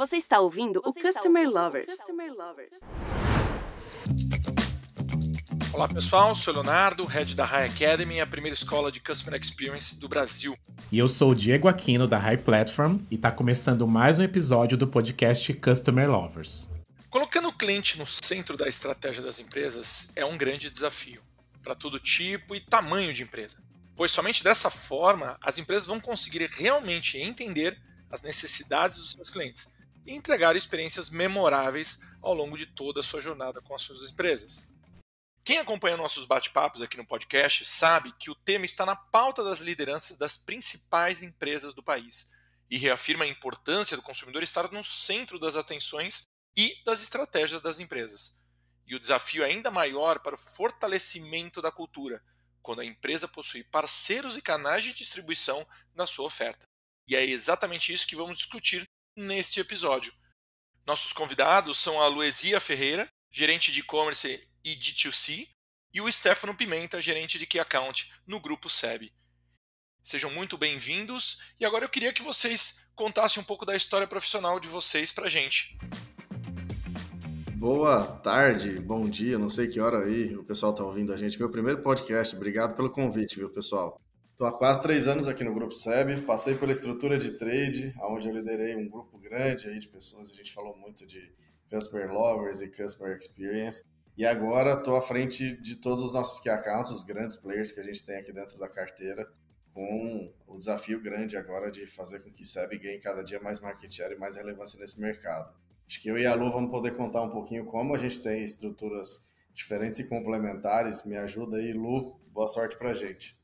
Você está ouvindo o Customer Lovers. Olá pessoal, sou o Leonardo, Head da High Academy, a primeira escola de Customer Experience do Brasil. E eu sou o Diego Aquino da High Platform e está começando mais um episódio do podcast Customer Lovers. Colocando o cliente no centro da estratégia das empresas é um grande desafio, para todo tipo e tamanho de empresa. Pois somente dessa forma as empresas vão conseguir realmente entender as necessidades dos seus clientes e entregar experiências memoráveis ao longo de toda a sua jornada com as suas empresas. Quem acompanha nossos bate-papos aqui no podcast sabe que o tema está na pauta das lideranças das principais empresas do país e reafirma a importância do consumidor estar no centro das atenções e das estratégias das empresas. E o desafio é ainda maior para o fortalecimento da cultura, quando a empresa possui parceiros e canais de distribuição na sua oferta. E é exatamente isso que vamos discutir neste episódio. Nossos convidados são a Luezia Ferreira, gerente de e-commerce e D2C, e o Stefano Pimenta, gerente de Key Account no Grupo SEB. Sejam muito bem-vindos e agora eu queria que vocês contassem um pouco da história profissional de vocês pra gente. Boa tarde, bom dia, não sei que hora aí o pessoal tá ouvindo a gente. Meu primeiro podcast, obrigado pelo convite, viu, pessoal? Estou há quase 3 anos aqui no Grupo SEB, passei pela estrutura de trade, onde eu liderei um grupo grande aí de pessoas, a gente falou muito de Customer Lovers e Customer Experience, e agora estou à frente de todos os nossos Key Accounts, os grandes players que a gente tem aqui dentro da carteira, com o desafio grande agora de fazer com que o SEB ganhe cada dia mais market share e mais relevância nesse mercado. Acho que eu e a Lu vamos poder contar um pouquinho como a gente tem estruturas diferentes e complementares. Me ajuda aí, Lu, boa sorte pra gente.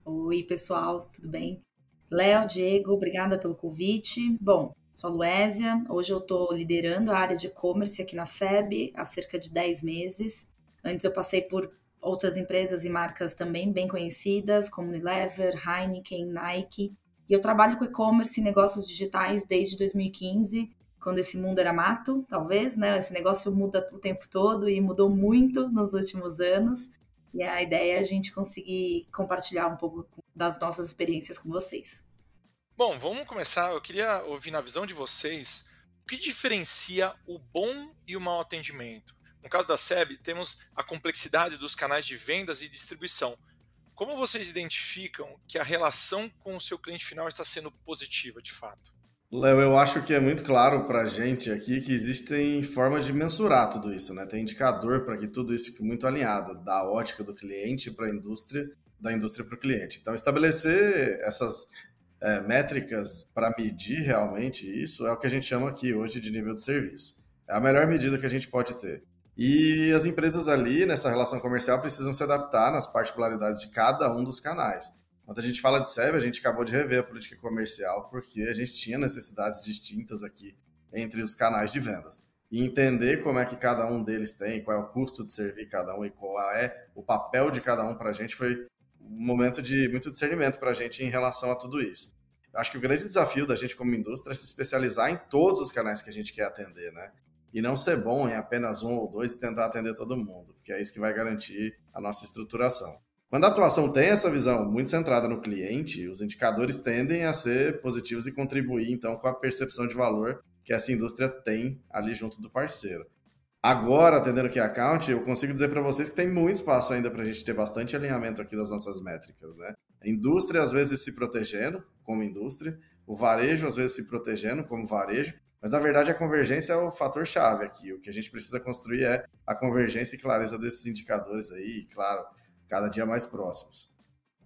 Oi, pessoal, tudo bem? Léo, Diego, obrigada pelo convite. Bom, sou a Luézia, hoje eu estou liderando a área de e-commerce aqui na SEB há cerca de 10 meses. Antes eu passei por outras empresas e marcas também bem conhecidas, como Unilever, Heineken, Nike. E eu trabalho com e-commerce e negócios digitais desde 2015, quando esse mundo era mato, talvez, né? Esse negócio muda o tempo todo e mudou muito nos últimos anos. E a ideia é a gente conseguir compartilhar um pouco das nossas experiências com vocês. Bom, vamos começar. Eu queria ouvir na visão de vocês o que diferencia o bom e o mau atendimento. No caso da SEB, temos a complexidade dos canais de vendas e distribuição. Como vocês identificam que a relação com o seu cliente final está sendo positiva, de fato? Léo, eu acho que é muito claro para a gente aqui que existem formas de mensurar tudo isso, né? Tem indicador para que tudo isso fique muito alinhado, da ótica do cliente para a indústria, da indústria para o cliente. Então, estabelecer essas métricas para medir realmente isso é o que a gente chama aqui hoje de nível de serviço. É a melhor medida que a gente pode ter. E as empresas ali, nessa relação comercial, precisam se adaptar nas particularidades de cada um dos canais. Quando a gente fala de SEB, a gente acabou de rever a política comercial porque a gente tinha necessidades distintas aqui entre os canais de vendas. E entender como é que cada um deles tem, qual é o custo de servir cada um e qual é o papel de cada um para a gente foi um momento de muito discernimento para a gente em relação a tudo isso. Eu acho que o grande desafio da gente como indústria é se especializar em todos os canais que a gente quer atender, né? E não ser bom em apenas um ou dois e tentar atender todo mundo, porque é isso que vai garantir a nossa estruturação. Quando a atuação tem essa visão muito centrada no cliente, os indicadores tendem a ser positivos e contribuir, então, com a percepção de valor que essa indústria tem ali junto do parceiro. Agora, atendendo o Key Account, eu consigo dizer para vocês que tem muito espaço ainda para a gente ter bastante alinhamento aqui das nossas métricas, né? A indústria, às vezes, se protegendo como indústria, o varejo, às vezes, se protegendo como varejo, mas, na verdade, a convergência é o fator-chave aqui. O que a gente precisa construir é a convergência e clareza desses indicadores aí, e, claro, cada dia mais próximos.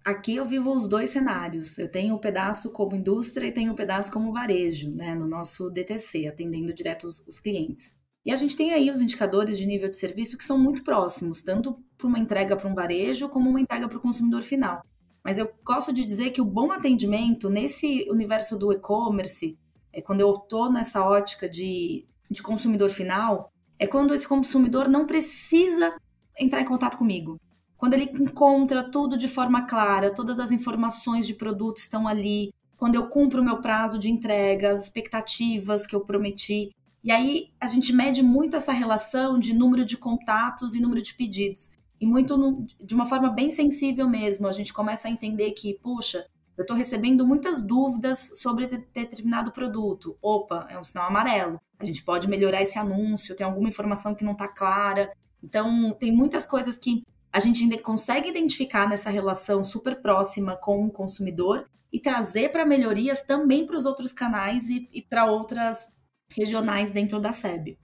Aqui eu vivo os dois cenários. Eu tenho um pedaço como indústria e tenho um pedaço como varejo, né, no nosso DTC, atendendo direto os clientes. E a gente tem aí os indicadores de nível de serviço que são muito próximos, tanto para uma entrega para um varejo como uma entrega para o consumidor final. Mas eu gosto de dizer que o bom atendimento nesse universo do e-commerce, quando eu estou nessa ótica de consumidor final, é quando esse consumidor não precisa entrar em contato comigo. Quando ele encontra tudo de forma clara, todas as informações de produto estão ali, quando eu cumpro o meu prazo de entrega, as expectativas que eu prometi. E aí a gente mede muito essa relação de número de contatos e número de pedidos. E muito de uma forma bem sensível mesmo, a gente começa a entender que, puxa, eu estou recebendo muitas dúvidas sobre determinado produto. Opa, é um sinal amarelo. A gente pode melhorar esse anúncio, tem alguma informação que não está clara. Então, tem muitas coisas que a gente ainda consegue identificar nessa relação super próxima com o consumidor e trazer para melhorias também para os outros canais e para outras regionais dentro da SEB.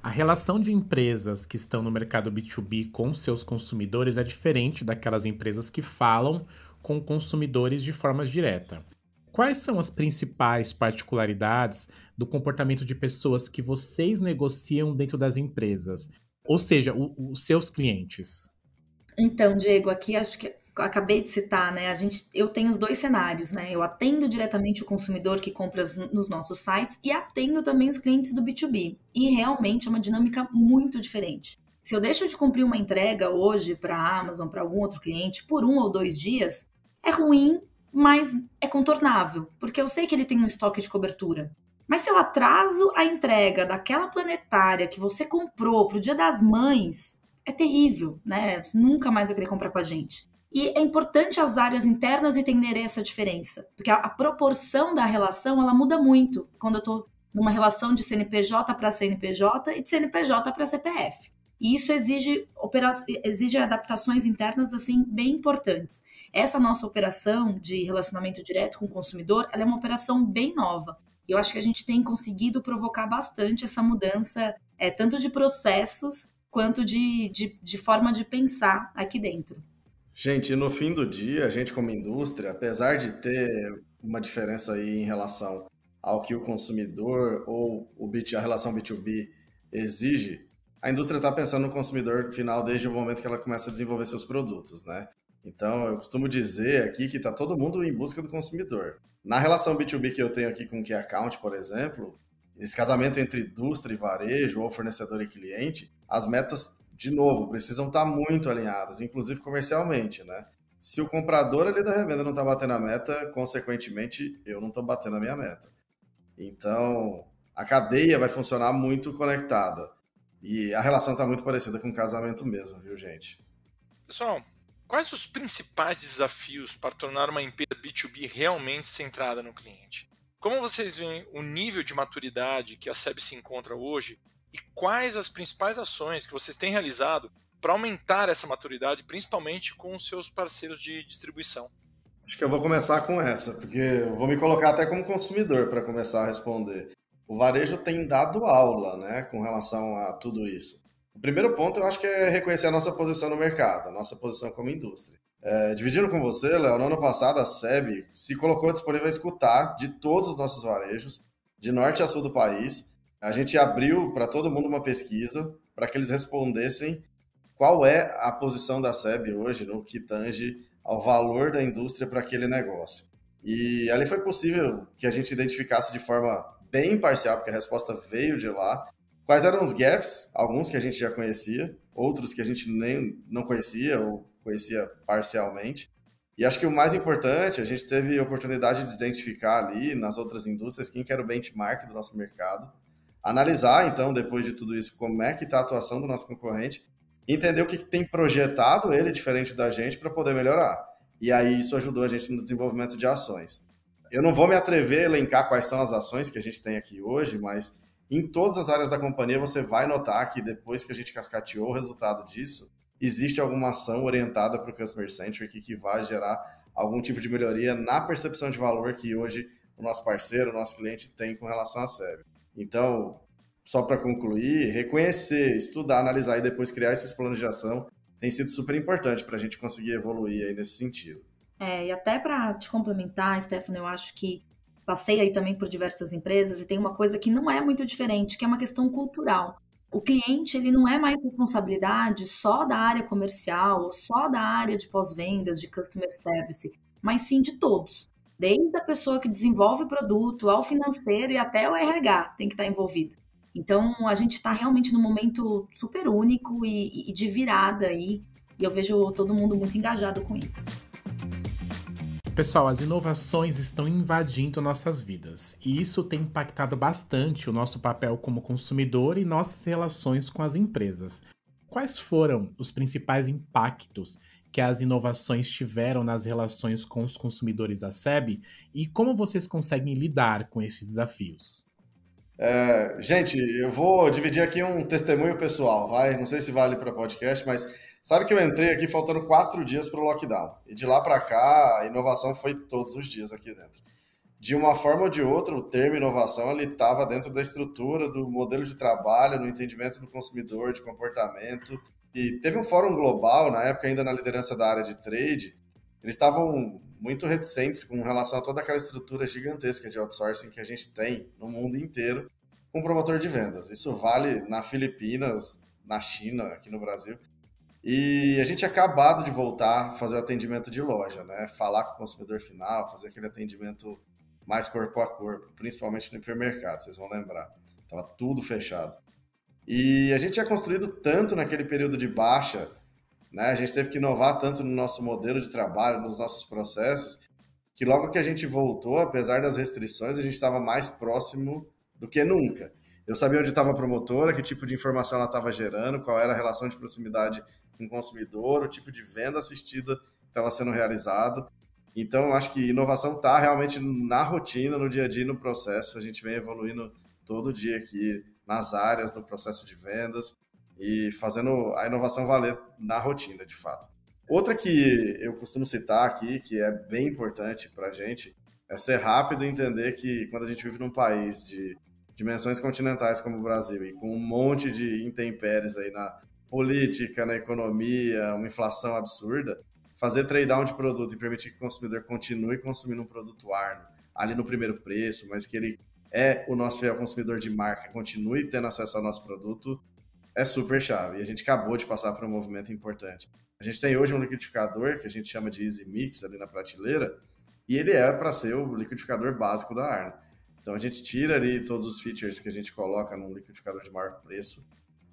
A relação de empresas que estão no mercado B2B com seus consumidores é diferente daquelas empresas que falam com consumidores de forma direta. Quais são as principais particularidades do comportamento de pessoas que vocês negociam dentro das empresas? Ou seja, os seus clientes? Então, Diego, aqui acho que eu acabei de citar, né? Eu tenho os dois cenários, né? Eu atendo diretamente o consumidor que compra nos nossos sites e atendo também os clientes do B2B. E realmente é uma dinâmica muito diferente. Se eu deixo de cumprir uma entrega hoje para a Amazon, para algum outro cliente, por 1 ou 2 dias, é ruim, mas é contornável, porque eu sei que ele tem um estoque de cobertura. Mas se eu atraso a entrega daquela planetária que você comprou para o Dia das Mães, é terrível, né? Você nunca mais vai querer comprar com a gente. E é importante as áreas internas entenderem essa diferença, porque a proporção da relação, ela muda muito quando eu estou numa relação de CNPJ para CNPJ e de CNPJ para CPF. E isso exige adaptações internas assim bem importantes. Essa nossa operação de relacionamento direto com o consumidor, ela é uma operação bem nova. E eu acho que a gente tem conseguido provocar bastante essa mudança, tanto de processos quanto de forma de pensar aqui dentro. Gente, no fim do dia, a gente como indústria, apesar de ter uma diferença aí em relação ao que o consumidor ou a relação B2B exige, a indústria está pensando no consumidor final desde o momento que ela começa a desenvolver seus produtos, né? Então, eu costumo dizer aqui que está todo mundo em busca do consumidor. Na relação B2B que eu tenho aqui com o Key Account, por exemplo, esse casamento entre indústria e varejo ou fornecedor e cliente, as metas, de novo, precisam estar muito alinhadas, inclusive comercialmente, né? Se o comprador ali da revenda não está batendo a meta, consequentemente, eu não estou batendo a minha meta. Então, a cadeia vai funcionar muito conectada. E a relação está muito parecida com o casamento mesmo, viu, gente? Pessoal, quais os principais desafios para tornar uma empresa B2B realmente centrada no cliente? Como vocês veem o nível de maturidade que a SEB se encontra hoje e quais as principais ações que vocês têm realizado para aumentar essa maturidade, principalmente com os seus parceiros de distribuição? Acho que eu vou começar com essa, porque eu vou me colocar até como consumidor para começar a responder. O varejo tem dado aula, né, com relação a tudo isso. O primeiro ponto eu acho que é reconhecer a nossa posição no mercado, a nossa posição como indústria. Dividindo com você, Léo, no ano passado a SEB se colocou disponível a escutar de todos os nossos varejos, de norte a sul do país. A gente abriu para todo mundo uma pesquisa para que eles respondessem qual é a posição da SEB hoje no que tange ao valor da indústria para aquele negócio. E ali foi possível que a gente identificasse de forma bem imparcial, porque a resposta veio de lá, quais eram os gaps, alguns que a gente já conhecia, outros que a gente nem não conhecia ou conhecia parcialmente. E acho que o mais importante, a gente teve a oportunidade de identificar ali nas outras indústrias quem que era o benchmark do nosso mercado, analisar então, depois de tudo isso, como é que está a atuação do nosso concorrente, entender o que tem projetado ele diferente da gente para poder melhorar. E aí isso ajudou a gente no desenvolvimento de ações. Eu não vou me atrever a elencar quais são as ações que a gente tem aqui hoje, mas em todas as áreas da companhia você vai notar que depois que a gente cascateou o resultado disso, existe alguma ação orientada para o Customer Centric que vai gerar algum tipo de melhoria na percepção de valor que hoje o nosso parceiro, o nosso cliente tem com relação à SEB. Então, só para concluir, reconhecer, estudar, analisar e depois criar esses planos de ação tem sido super importante para a gente conseguir evoluir aí nesse sentido. E até para te complementar, Stefano, eu acho que passei aí também por diversas empresas e tem uma coisa que não é muito diferente, que é uma questão cultural. O cliente, ele não é mais responsabilidade só da área comercial ou só da área de pós-vendas, de customer service, mas sim de todos. Desde a pessoa que desenvolve o produto, ao financeiro e até o RH tem que estar envolvido. Então, a gente está realmente num momento super único e de virada aí, e eu vejo todo mundo muito engajado com isso. Pessoal, as inovações estão invadindo nossas vidas e isso tem impactado bastante o nosso papel como consumidor e nossas relações com as empresas. Quais foram os principais impactos que as inovações tiveram nas relações com os consumidores da SEB e como vocês conseguem lidar com esses desafios? Gente, eu vou dividir aqui um testemunho pessoal, vai? Não sei se vale para podcast, mas sabe que eu entrei aqui faltando 4 dias para o lockdown. E de lá para cá, a inovação foi todos os dias aqui dentro. De uma forma ou de outra, o termo inovação ele estava dentro da estrutura, do modelo de trabalho, no entendimento do consumidor, de comportamento. E teve um fórum global, na época ainda na liderança da área de trade, eles estavam muito reticentes com relação a toda aquela estrutura gigantesca de outsourcing que a gente tem no mundo inteiro com promotor de vendas. Isso vale na Filipinas, na China, aqui no Brasil. E a gente tinha acabado de voltar a fazer o atendimento de loja, né? Falar com o consumidor final, fazer aquele atendimento mais corpo a corpo, principalmente no hipermercado, vocês vão lembrar. Estava tudo fechado. E a gente tinha construído tanto naquele período de baixa, né? A gente teve que inovar tanto no nosso modelo de trabalho, nos nossos processos, que logo que a gente voltou, apesar das restrições, a gente estava mais próximo do que nunca. Eu sabia onde estava a promotora, que tipo de informação ela estava gerando, qual era a relação de proximidade com o consumidor, o tipo de venda assistida que estava sendo realizado. Então, eu acho que inovação está realmente na rotina, no dia a dia, no processo. A gente vem evoluindo todo dia aqui nas áreas, no processo de vendas e fazendo a inovação valer na rotina, de fato. Outra que eu costumo citar aqui, que é bem importante para a gente, é ser rápido e entender que quando a gente vive num país de dimensões continentais como o Brasil e com um monte de intempéries aí na política, na economia, uma inflação absurda, fazer trade-down de produto e permitir que o consumidor continue consumindo um produto Arno ali no primeiro preço, mas que ele é o nosso fiel consumidor de marca, continue tendo acesso ao nosso produto, é super chave. E a gente acabou de passar por um movimento importante. A gente tem hoje um liquidificador que a gente chama de Easy Mix ali na prateleira, e ele é para ser o liquidificador básico da Arno. Então a gente tira ali todos os features que a gente coloca num liquidificador de maior preço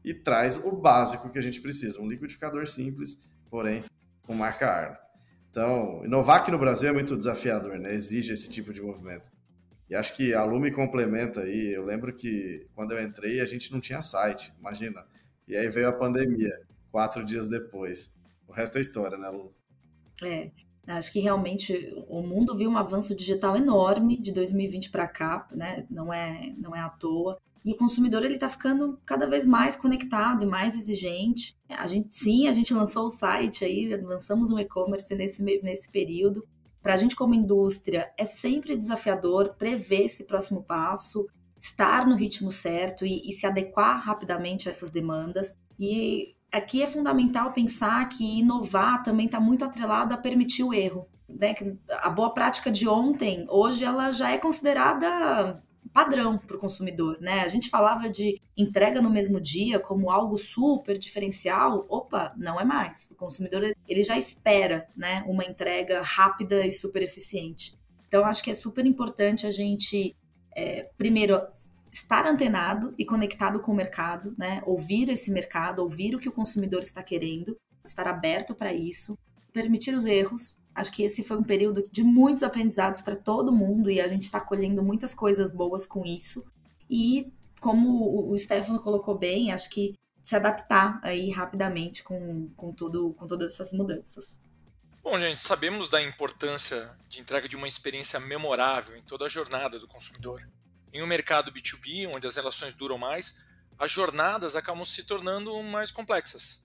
e traz o básico que a gente precisa, um liquidificador simples, porém com marca Arno. Então, inovar aqui no Brasil é muito desafiador, né? Exige esse tipo de movimento. E acho que a Lu me complementa aí. Eu lembro que quando eu entrei a gente não tinha site, imagina. E aí veio a pandemia, 4 dias depois. O resto é história, né, Lu? Acho que realmente o mundo viu um avanço digital enorme de 2020 para cá, né? Não é à toa. E o consumidor ele está ficando cada vez mais conectado e mais exigente. A gente lançou o site aí, lançamos um e-commerce nesse período. Para a gente como indústria é sempre desafiador prever esse próximo passo, estar no ritmo certo e se adequar rapidamente a essas demandas. E aqui é fundamental pensar que inovar também está muito atrelado a permitir o erro, né? A boa prática de ontem, hoje ela já é considerada padrão para o consumidor, né? A gente falava de entrega no mesmo dia como algo super diferencial. Opa, não é mais. O consumidor ele já espera, né, uma entrega rápida e super eficiente. Então, acho que é super importante a gente, primeiro, estar antenado e conectado com o mercado, né? Ouvir esse mercado, ouvir o que o consumidor está querendo, estar aberto para isso, permitir os erros. Acho que esse foi um período de muitos aprendizados para todo mundo e a gente está colhendo muitas coisas boas com isso. E, como o Stefano colocou bem, acho que se adaptar aí rapidamente com todas essas mudanças. Bom, gente, sabemos da importância de entrega de uma experiência memorável em toda a jornada do consumidor. Em um mercado B2B, onde as relações duram mais, as jornadas acabam se tornando mais complexas.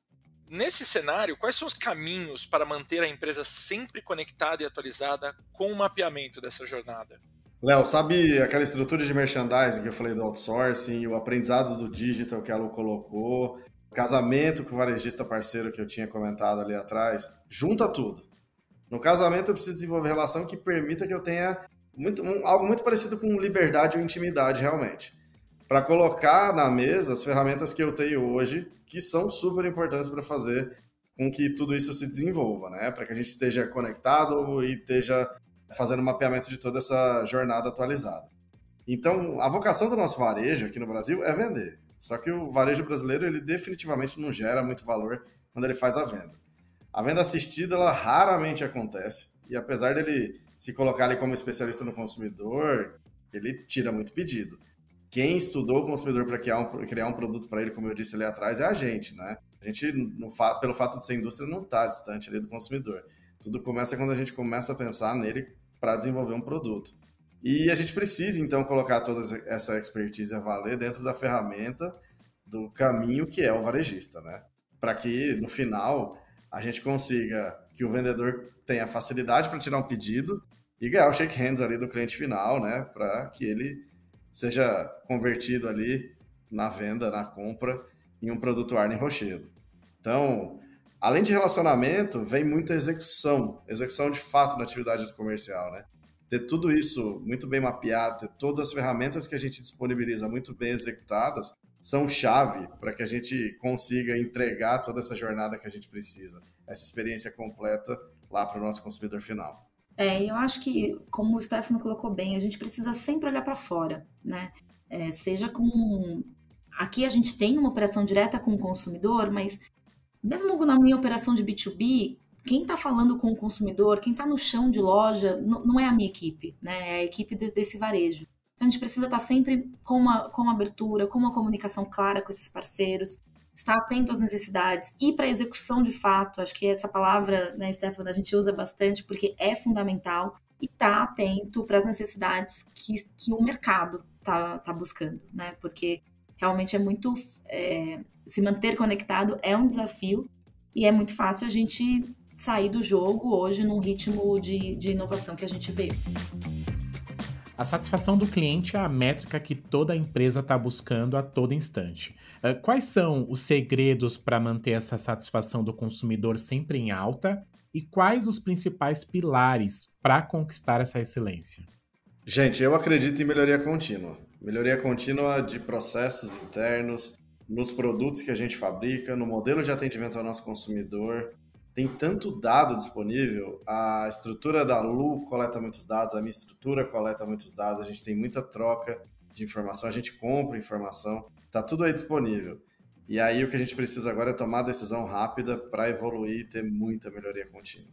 Nesse cenário, quais são os caminhos para manter a empresa sempre conectada e atualizada com o mapeamento dessa jornada? Léo, sabe aquela estrutura de merchandising que eu falei do outsourcing, o aprendizado do digital que a Lu colocou, o casamento com o varejista parceiro que eu tinha comentado ali atrás? Junta tudo. No casamento eu preciso desenvolver relação que permita que eu tenha algo muito parecido com liberdade ou intimidade realmente. Para colocar na mesa as ferramentas que eu tenho hoje, que são super importantes para fazer com que tudo isso se desenvolva, né? Para que a gente esteja conectado e esteja fazendo um mapeamento de toda essa jornada atualizada. Então, a vocação do nosso varejo aqui no Brasil é vender. Só que o varejo brasileiro, ele definitivamente não gera muito valor quando ele faz a venda. A venda assistida, ela raramente acontece. E apesar dele se colocar ali como especialista no consumidor, ele tira muito pedido. quem estudou o consumidor para criar um produto para ele, como eu disse ali atrás, é a gente, né? A gente, pelo fato de ser indústria, não está distante ali do consumidor. Tudo começa quando a gente começa a pensar nele para desenvolver um produto. E a gente precisa, então, colocar toda essa expertise a valer dentro da ferramenta do caminho que é o varejista, né? Para que, no final, a gente consiga que o vendedor tenha facilidade para tirar um pedido e ganhar o shake hands ali do cliente final, né? Para que ele seja convertido ali na venda, na compra, em um produto Arno e Rochedo. Então, além de relacionamento, vem muita execução de fato na atividade do comercial, né? Ter tudo isso muito bem mapeado, ter todas as ferramentas que a gente disponibiliza muito bem executadas, são chave para que a gente consiga entregar toda essa jornada que a gente precisa, essa experiência completa lá para o nosso consumidor final. Eu acho que, como o Stefano colocou bem, a gente precisa sempre olhar para fora, né? Seja com... Aqui a gente tem uma operação direta com o consumidor, mas mesmo na minha operação de B2B, quem está falando com o consumidor, quem está no chão de loja, não é a minha equipe, né? É a equipe desse varejo. Então a gente precisa estar sempre com uma abertura, com uma comunicação clara com esses parceiros, estar atento às necessidades, ir para a execução de fato. Acho que essa palavra, né, Stefano, a gente usa bastante porque é fundamental, e estar atento para as necessidades que o mercado tá buscando, né? Porque realmente é muito... se manter conectado é um desafio e é muito fácil a gente sair do jogo hoje num ritmo de inovação que a gente vê. A satisfação do cliente é a métrica que toda empresa está buscando a todo instante. Quais são os segredos para manter essa satisfação do consumidor sempre em alta e quais os principais pilares para conquistar essa excelência? Gente, eu acredito em melhoria contínua. Melhoria contínua de processos internos, nos produtos que a gente fabrica, no modelo de atendimento ao nosso consumidor. Tem tanto dado disponível, a estrutura da Lu coleta muitos dados, a minha estrutura coleta muitos dados, a gente tem muita troca de informação, a gente compra informação, tá tudo aí disponível. E aí o que a gente precisa agora é tomar decisão rápida para evoluir e ter muita melhoria contínua.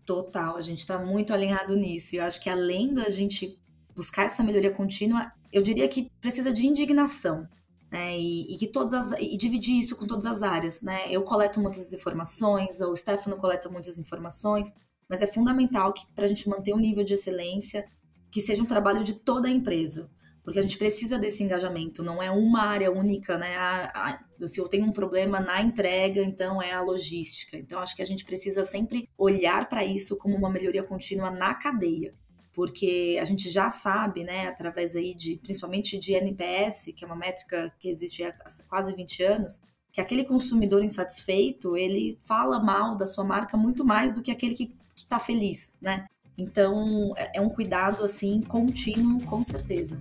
Total, a gente está muito alinhado nisso. Eu acho que além da gente buscar essa melhoria contínua, eu diria que precisa de indignação. Né, e dividir isso com todas as áreas, né? Eu coleto muitas informações, o Stefano coleta muitas informações, mas é fundamental que para a gente manter um nível de excelência, que seja um trabalho de toda a empresa, porque a gente precisa desse engajamento, não é uma área única, né? Se eu tenho um problema na entrega, então é a logística. Então acho que a gente precisa sempre olhar para isso como uma melhoria contínua na cadeia. Porque a gente já sabe, né, através aí principalmente de NPS, que é uma métrica que existe há quase 20 anos, que aquele consumidor insatisfeito, ele fala mal da sua marca muito mais do que aquele que está feliz, né? Então, é um cuidado, assim, contínuo, com certeza.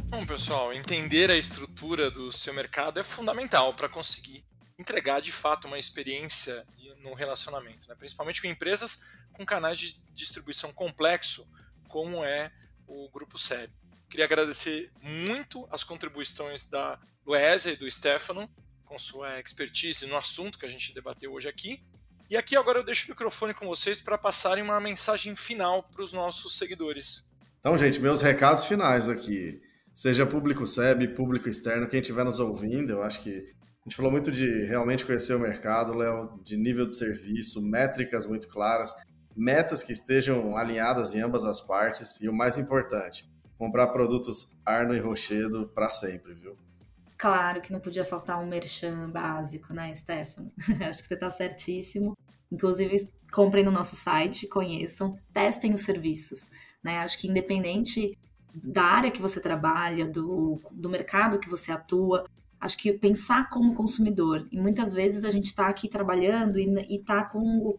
Bom, pessoal, entender a estrutura do seu mercado é fundamental para conseguir entregar, de fato, uma experiência no relacionamento, né? Principalmente com empresas com canais de distribuição complexo, como é o Grupo SEB. Queria agradecer muito as contribuições da Luézia e do Stefano, com sua expertise no assunto que a gente debateu hoje aqui. E aqui agora eu deixo o microfone com vocês para passarem uma mensagem final para os nossos seguidores. Então, gente, meus recados finais aqui. Seja público SEB, público externo, quem estiver nos ouvindo, eu acho que a gente falou muito de realmente conhecer o mercado, Léo, de nível de serviço, métricas muito claras, metas que estejam alinhadas em ambas as partes e o mais importante, comprar produtos Arno e Rochedo para sempre, viu? Claro que não podia faltar um merchan básico, né, Stefano? Acho que você está certíssimo. Inclusive, comprem no nosso site, conheçam, testem os serviços, né? Acho que independente da área que você trabalha, do mercado que você atua, acho que pensar como consumidor, e muitas vezes a gente está aqui trabalhando e está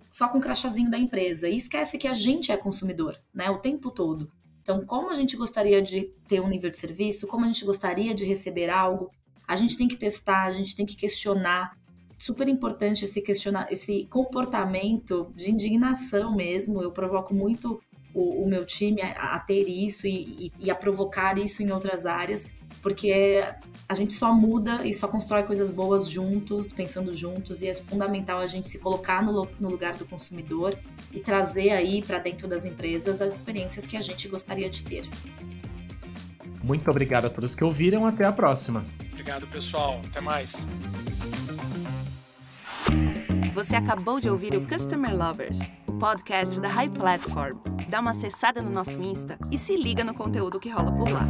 só com o crachazinho da empresa, e esquece que a gente é consumidor, né, o tempo todo. Então, como a gente gostaria de ter um nível de serviço, como a gente gostaria de receber algo, a gente tem que testar, a gente tem que questionar. Super importante esse comportamento de indignação mesmo. Eu provoco muito o meu time a ter isso e a provocar isso em outras áreas, porque a gente só muda e só constrói coisas boas juntos, pensando juntos, e é fundamental a gente se colocar no lugar do consumidor e trazer aí para dentro das empresas as experiências que a gente gostaria de ter. Muito obrigado a todos que ouviram. Até a próxima. Obrigado, pessoal. Até mais. Você acabou de ouvir o Customer Lovers, o podcast da High Platform. Dá uma acessada no nosso Insta e se liga no conteúdo que rola por lá.